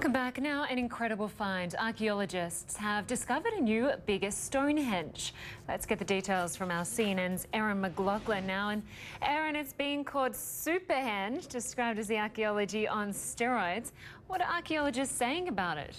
Welcome back. Now, an incredible find. Archaeologists have discovered a new, bigger Stonehenge. Let's get the details from our CNN's Erin McLaughlin now. And Erin, it's being called Super-henge, described as the archaeology on steroids. What are archaeologists saying about it?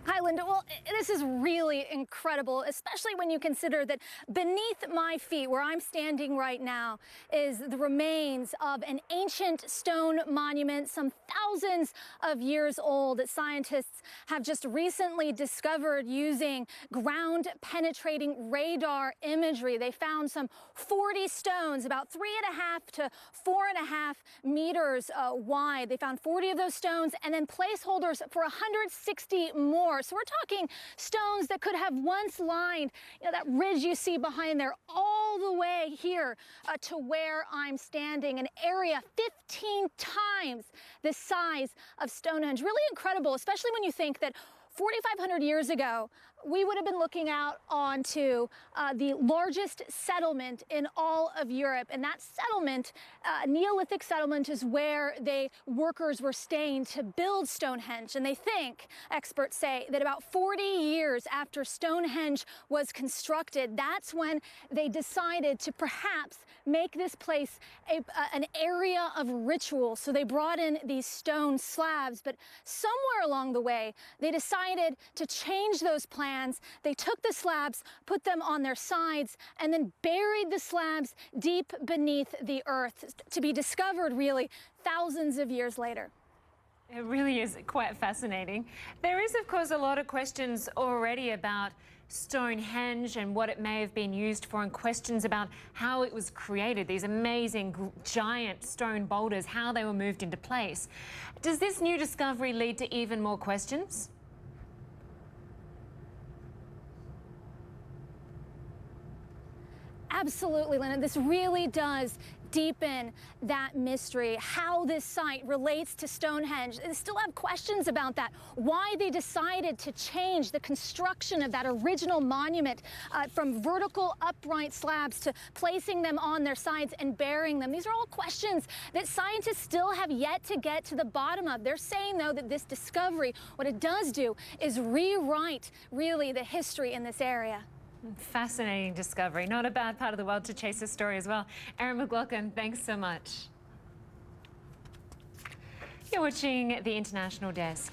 Hi, Lynda. Well, this is really incredible, especially when you consider that beneath my feet, where I'm standing right now, is the remains of an ancient stone monument, some thousands of years old, that scientists have just recently discovered using ground-penetrating radar imagery. They found some 40 stones, about 3.5 to 4.5 meters wide. They found 40 of those stones and then placeholders for 160 more. So we're talking stones that could have once lined, that ridge you see behind there, all the way here to where I'm standing, an area 15 times the size of Stonehenge. Really incredible, especially when you think that 4,500 years ago, we would have been looking out onto the largest settlement in all of Europe. And that settlement, Neolithic settlement, is where workers were staying to build Stonehenge. And they think, experts say, that about 40 years after Stonehenge was constructed, that's when they decided to perhaps make this place an area of ritual. So they brought in these stone slabs, but somewhere along the way, they decided to change those plans. They took the slabs, put them on their sides, and then buried the slabs deep beneath the earth to be discovered really thousands of years later. It really is quite fascinating. There is, of course, a lot of questions already about Stonehenge and what it may have been used for, and questions about how it was created, these amazing giant stone boulders, how they were moved into place. Does this new discovery lead to even more questions? Absolutely, Lynda. This really does deepen that mystery, how this site relates to Stonehenge. They still have questions about that, why they decided to change the construction of that original monument from vertical upright slabs to placing them on their sides and burying them. These are all questions that scientists still have yet to get to the bottom of. They're saying, though, that this discovery, what it does do is rewrite, really, the history in this area. Fascinating discovery. Not a bad part of the world to chase this story as well. Erin McLaughlin, thanks so much. You're watching the International Desk.